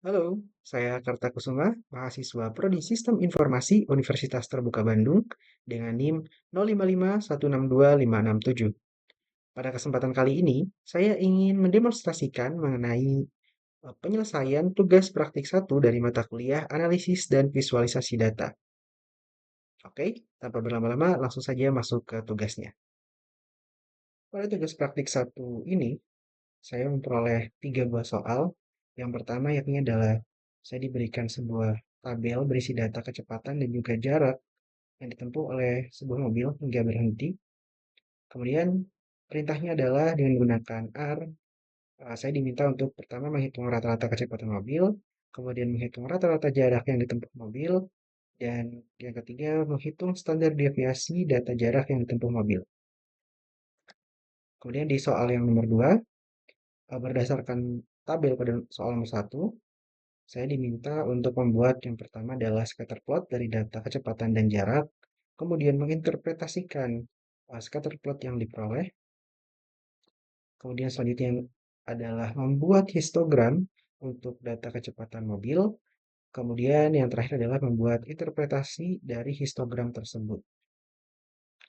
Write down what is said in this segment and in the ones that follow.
Halo, saya Karta Kusuma, mahasiswa Prodi Sistem Informasi Universitas Terbuka Bandung dengan NIM 0551625667. Pada kesempatan kali ini, saya ingin mendemonstrasikan mengenai penyelesaian tugas praktik satu dari mata kuliah Analisis dan Visualisasi Data. Oke, tanpa berlama-lama langsung saja masuk ke tugasnya. Pada tugas praktik satu ini, saya memperoleh 3 buah soal. Yang pertama yakni adalah saya diberikan sebuah tabel berisi data kecepatan dan juga jarak yang ditempuh oleh sebuah mobil hingga berhenti. Kemudian perintahnya adalah dengan menggunakan R, saya diminta untuk pertama menghitung rata-rata kecepatan mobil, kemudian menghitung rata-rata jarak yang ditempuh mobil, dan yang ketiga menghitung standar deviasi data jarak yang ditempuh mobil. Kemudian di soal yang nomor 2, berdasarkan tabel pada soal nomor 1, saya diminta untuk membuat yang pertama adalah scatter plot dari data kecepatan dan jarak, kemudian menginterpretasikan scatter plot yang diperoleh, kemudian selanjutnya adalah membuat histogram untuk data kecepatan mobil, kemudian yang terakhir adalah membuat interpretasi dari histogram tersebut.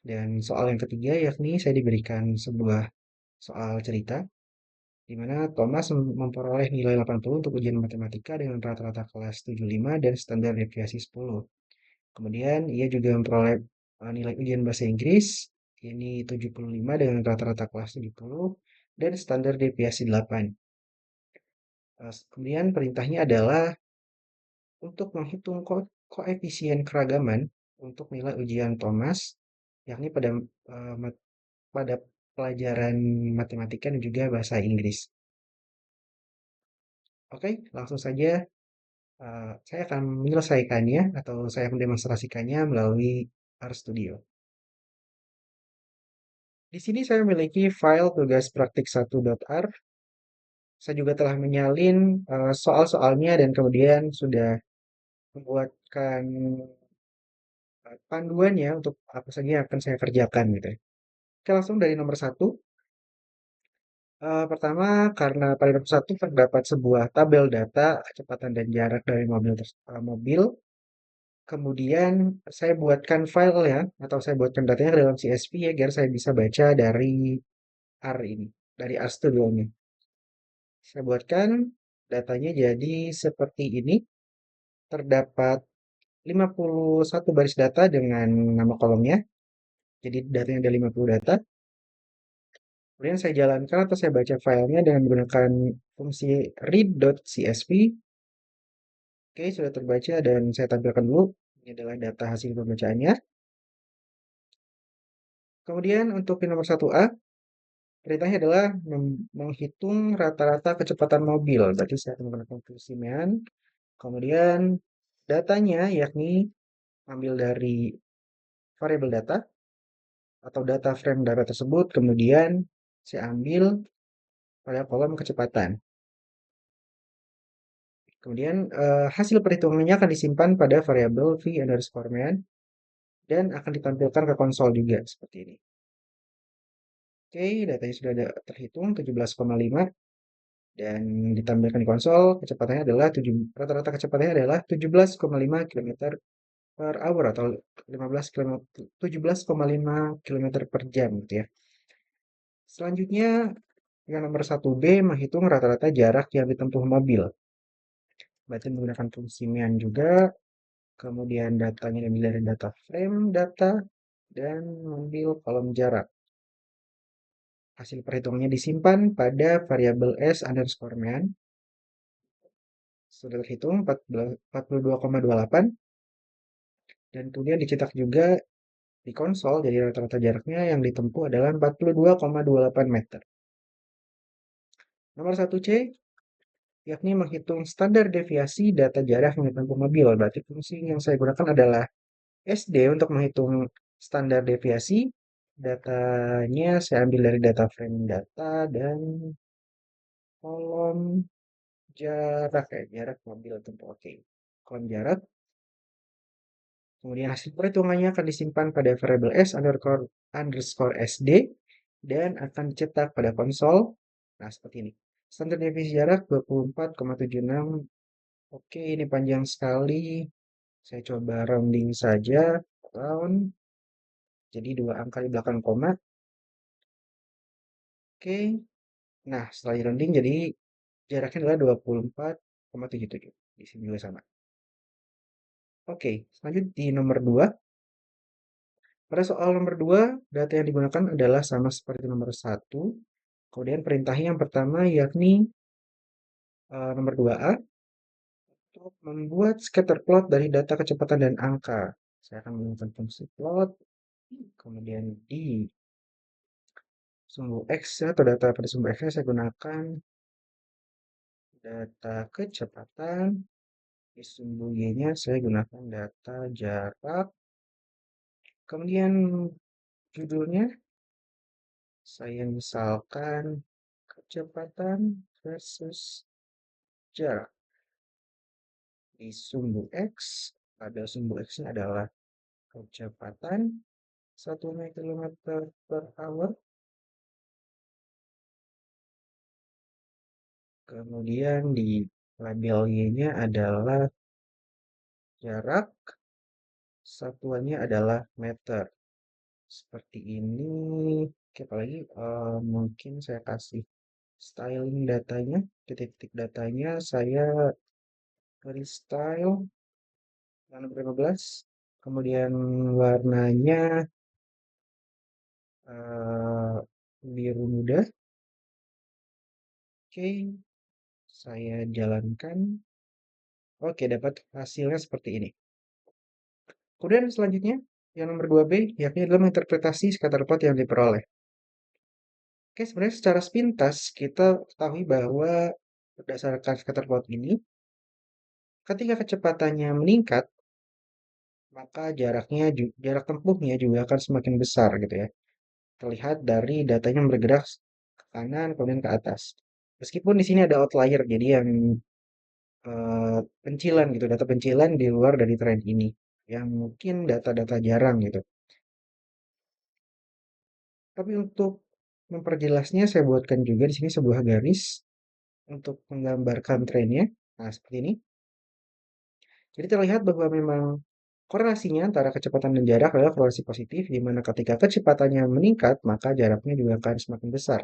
Dan soal yang ketiga yakni saya diberikan sebuah soal cerita di mana Thomas memperoleh nilai 80 untuk ujian matematika dengan rata-rata kelas 75 dan standar deviasi 10. Kemudian ia juga memperoleh nilai ujian bahasa Inggris ini 75 dengan rata-rata kelas 70 dan standar deviasi 8. Kemudian perintahnya adalah untuk menghitung koefisien keragaman untuk nilai ujian Thomas yakni pada pelajaran matematika dan juga bahasa Inggris. Oke, langsung saja saya akan menyelesaikannya atau saya mendemonstrasikannya melalui RStudio. Di sini saya memiliki file tugas praktik 1.r. Saya juga telah menyalin soal-soalnya dan kemudian sudah membuatkan panduannya untuk apa saja yang akan saya kerjakan gitu ya. Oke, langsung dari nomor 1. Pertama, karena pada nomor 1 terdapat sebuah tabel data kecepatan dan jarak dari mobil. Kemudian saya buatkan file ya, atau saya buatkan datanya ke dalam CSV agar saya bisa baca dari R ini, dari RStudio ini. Saya buatkan datanya jadi seperti ini. Terdapat 51 baris data dengan nama kolomnya. Jadi datanya ada 50 data. Kemudian saya jalankan atau saya baca filenya dengan menggunakan fungsi read.csv. Oke, sudah terbaca dan saya tampilkan dulu. Ini adalah data hasil pembacaannya. Kemudian untuk nomor 1A, perintahnya adalah menghitung rata-rata kecepatan mobil. Berarti saya akan menggunakan fungsi main. Kemudian datanya yakni ambil dari variabel data atau data frame data tersebut. Kemudian saya ambil pada kolom kecepatan. Kemudian hasil perhitungannya akan disimpan pada variabel v_main dan akan ditampilkan ke konsol juga seperti ini. Oke, datanya sudah ada terhitung 17,5 dan ditampilkan di konsol. Kecepatannya adalah rata-rata kecepatannya adalah 17,5 km per hour atau 17,5 km per jam gitu ya. Selanjutnya yang nomor 1B menghitung rata-rata jarak yang ditempuh mobil. Berarti menggunakan fungsi main juga. Kemudian datanya diambil dari data frame data dan mengambil kolom jarak. Hasil perhitungannya disimpan pada variabel s_main. Sudah terhitung 42,28 dan kemudian dicetak juga di konsol. Jadi rata-rata jaraknya yang ditempuh adalah 42,28 meter. Nomor 1C yakni menghitung standar deviasi data jarak yang ditempuh mobil. Berarti fungsi yang saya gunakan adalah SD untuk menghitung standar deviasi. Datanya saya ambil dari data frame data dan kolom jarak ya, jarak mobil tempuh. Oke. Kolom jarak. Kemudian hasil perhitungannya akan disimpan pada variabel s__sd dan akan dicetak pada konsol. Nah, seperti ini. Standar deviasi jarak 24,76 Oke, ini panjang sekali. Saya coba rounding saja. Round. Jadi dua angka di belakang koma. Oke. Nah, setelah di rounding jadi jaraknya adalah 24,77. Di sini juga sama. Oke, selanjut di nomor 2. Pada soal nomor 2, data yang digunakan adalah sama seperti nomor 1. Kemudian perintahnya yang pertama yakni nomor 2A untuk membuat scatter plot dari data kecepatan dan angka. Saya akan menggunakan fungsi plot, kemudian di sumbu X atau data pada sumbu X saya gunakan data kecepatan, di sumbu Y-nya saya gunakan data jarak, kemudian judulnya saya misalkan kecepatan versus jarak. Di sumbu X, pada sumbu X-nya adalah kecepatan, satunya kilometer per hour, kemudian di label Y-nya adalah jarak, satuannya adalah meter. Seperti ini. Oke, apalagi mungkin saya kasih styling datanya, titik-titik datanya, saya beri style warna 15, kemudian warnanya eh, biru muda. Oke, saya jalankan. Oke, dapat hasilnya seperti ini. Kemudian selanjutnya, yang nomor 2B, yakni adalah menginterpretasi scatter plot yang diperoleh. Oke, sebenarnya secara sepintas kita ketahui bahwa berdasarkan scatter plot ini, ketika kecepatannya meningkat, maka jarak tempuhnya juga akan semakin besar gitu ya. Terlihat dari datanya yang bergerak ke kanan kemudian ke atas. Meskipun di sini ada outlier, jadi yang pencilan gitu, data pencilan di luar dari tren ini, yang mungkin data-data jarang gitu. Tapi untuk memperjelasnya, saya buatkan juga di sini sebuah garis untuk menggambarkan trennya. Nah, seperti ini. Jadi terlihat bahwa memang korelasinya antara kecepatan dan jarak adalah korelasi positif, di mana ketika kecepatannya meningkat, maka jaraknya juga akan semakin besar.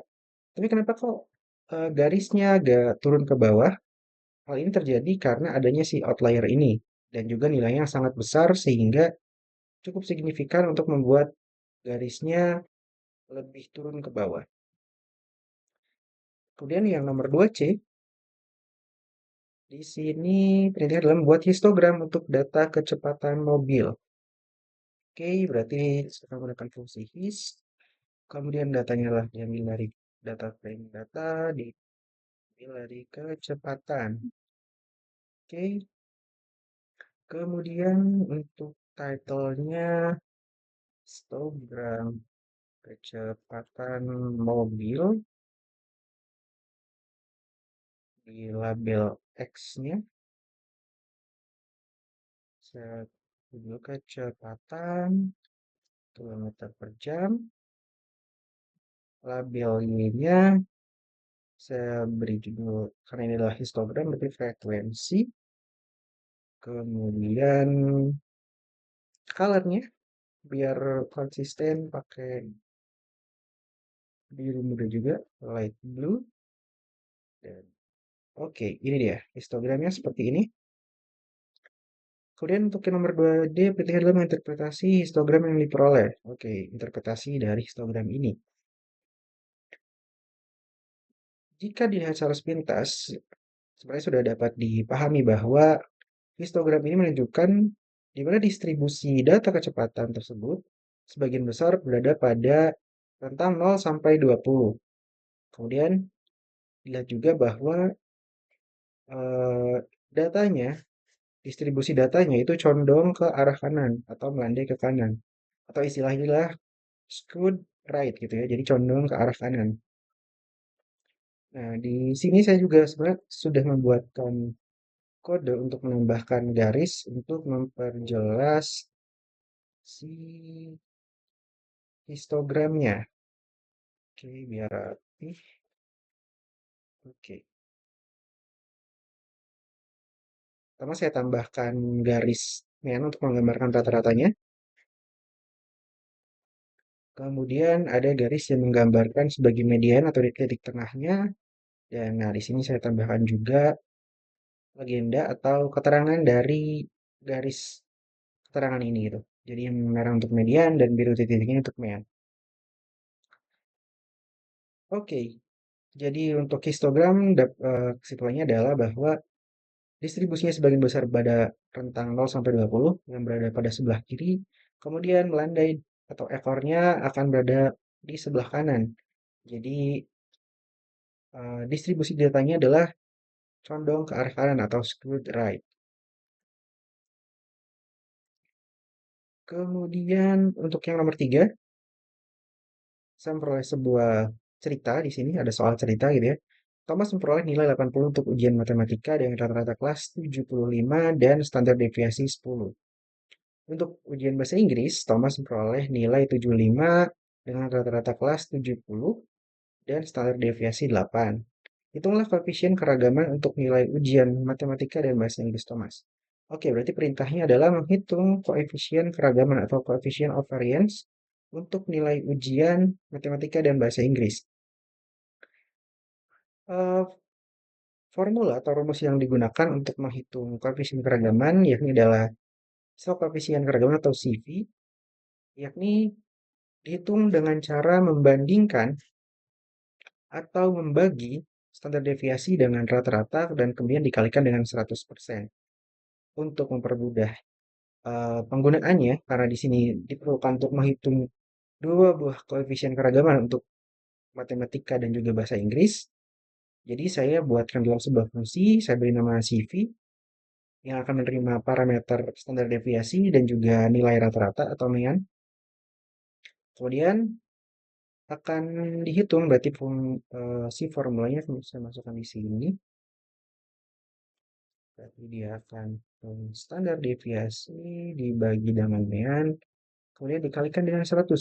Tapi kenapa kok garisnya agak turun ke bawah? Hal ini terjadi karena adanya si outlier ini, dan juga nilainya yang sangat besar sehingga cukup signifikan untuk membuat garisnya lebih turun ke bawah. Kemudian yang nomor 2C, di sini perintahnya adalah membuat histogram untuk data kecepatan mobil. Oke, berarti saya menggunakan fungsi his. Kemudian datanya lah diambil dari data frame data, diambil dari kecepatan. Oke, kemudian untuk title-nya histogram kecepatan mobil di label X-nya. Saya tuju kecepatan kilometer per jam. Label Y-nya saya beri judul karena ini adalah histogram berarti frekuensi. Kemudian colornya biar konsisten pakai biru muda juga, light blue. Dan oke, ini dia histogramnya seperti ini. Kemudian untuk yang nomor 2D, berarti adalah menginterpretasi histogram yang diperoleh. Oke, interpretasi dari histogram ini. Jika dilihat secara sepintas, sebenarnya sudah dapat dipahami bahwa histogram ini menunjukkan di mana distribusi data kecepatan tersebut sebagian besar berada pada rentang 0 sampai 20. Kemudian dilihat juga bahwa eh, datanya, distribusi datanya itu condong ke arah kanan atau melandai ke kanan. Atau istilahnya skewed right gitu ya, jadi condong ke arah kanan. Nah, di sini saya juga sebenarnya sudah membuatkan kode untuk menambahkan garis untuk memperjelas si histogramnya. Oke, biar rapi. Oke. Pertama saya tambahkan garis merah untuk menggambarkan rata-ratanya. Kemudian ada garis yang menggambarkan sebagai median atau titik tengahnya. Dan nah di sini saya tambahkan juga legenda atau keterangan dari garis keterangan ini gitu. Jadi yang merah untuk median dan biru titik-titiknya untuk mean. Oke, jadi untuk histogram kesimpulannya adalah bahwa distribusinya sebagian besar pada rentang 0 sampai 20 yang berada pada sebelah kiri, kemudian melandai atau ekornya akan berada di sebelah kanan. Jadi distribusi datanya adalah condong ke arah kanan atau skewed right. Kemudian untuk yang nomor 3, saya memperoleh sebuah cerita di sini, ada soal cerita gitu ya. Thomas memperoleh nilai 80 untuk ujian matematika dengan rata-rata kelas 75 dan standar deviasi 10. Untuk ujian bahasa Inggris, Thomas memperoleh nilai 75 dengan rata-rata kelas 70 dan standar deviasi 8. Hitunglah koefisien keragaman untuk nilai ujian matematika dan bahasa Inggris Thomas. Oke, berarti perintahnya adalah menghitung koefisien keragaman atau koefisien of variance untuk nilai ujian matematika dan bahasa Inggris. Eh, Formula atau rumus yang digunakan untuk menghitung koefisien keragaman yakni adalah koefisien keragaman atau CV, yakni dihitung dengan cara membandingkan atau membagi standar deviasi dengan rata-rata dan kemudian dikalikan dengan 100%. Untuk mempermudah penggunaannya, karena di sini diperlukan untuk menghitung dua buah koefisien keragaman untuk matematika dan juga bahasa Inggris. Jadi saya buatkan dalam sebuah fungsi, saya beri nama CV, yang akan menerima parameter standar deviasi dan juga nilai rata-rata atau mean. Kemudian akan dihitung berarti si formulanya saya masukkan di sini. Berarti dia akan standar deviasi dibagi dengan mean, kemudian dikalikan dengan 100.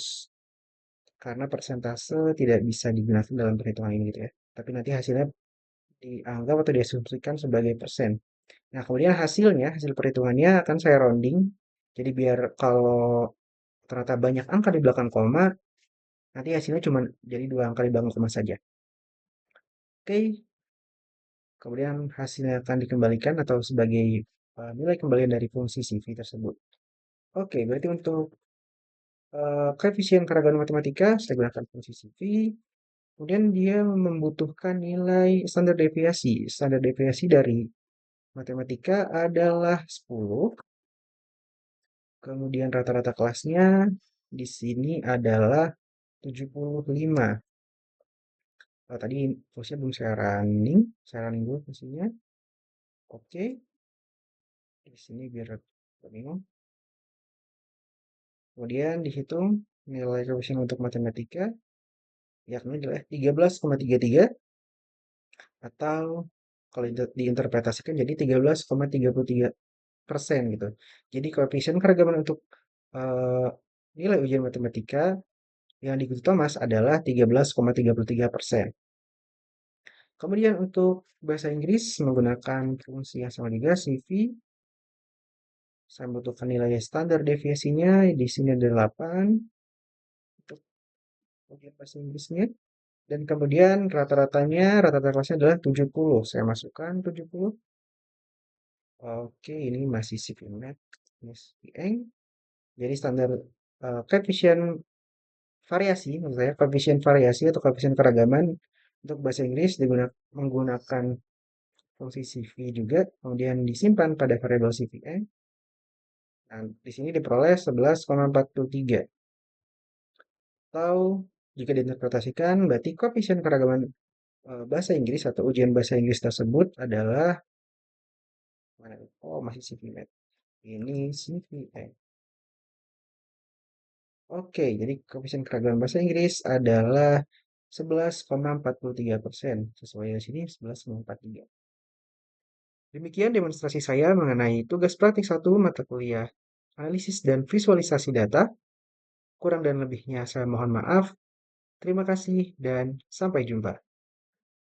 Karena persentase tidak bisa digunakan dalam perhitungan ini gitu ya. Tapi nanti hasilnya dianggap atau diasumsikan sebagai persen. Nah, kemudian hasilnya, hasil perhitungannya akan saya rounding. Jadi biar kalau ternyata banyak angka di belakang koma, nanti hasilnya cuma jadi dua angka di belakang koma saja. Oke, kemudian hasilnya akan dikembalikan atau sebagai nilai kembalian dari fungsi CV tersebut. Oke, berarti untuk koefisien keragaman matematika, saya gunakan fungsi CV. Kemudian dia membutuhkan nilai standar deviasi. Standar deviasi dari matematika adalah 10. Kemudian rata-rata kelasnya di sini adalah 75. Tadi fungsinya belum saya running dulu fungsinya. Oke, di sini biar bingung. Kemudian dihitung nilai koefisien untuk matematika, yakni adalah 13,33 atau kalau diinterpretasikan jadi 13,33% gitu. Jadi koefisien keragaman untuk eh, nilai ujian matematika yang diikuti Thomas adalah 13,33%. Kemudian untuk bahasa Inggris menggunakan fungsi yang sama juga, CV, saya membutuhkan nilai standar deviasinya, di sini ada 8 untuk ujian bahasa Inggrisnya. Dan kemudian rata-rata kelasnya adalah 70. Saya masukkan 70. Oke, ini masih CVMAT, Miss Eng. Jadi standar koefisien variasi, maksud saya koefisien variasi atau koefisien keragaman untuk bahasa Inggris menggunakan fungsi CV juga, kemudian disimpan pada variabel CVN. Nah, di sini diperoleh 11,43. Atau jika diinterpretasikan, berarti koefisien keragaman bahasa Inggris atau ujian bahasa Inggris tersebut adalah mana? Oh, masih CVMAT. Ini CVN. Oke, jadi koefisien keragaman bahasa Inggris adalah 11,43%. Sesuai di sini 11,43. Demikian demonstrasi saya mengenai tugas praktik 1 mata kuliah analisis dan visualisasi data. Kurang dan lebihnya saya mohon maaf. Terima kasih dan sampai jumpa.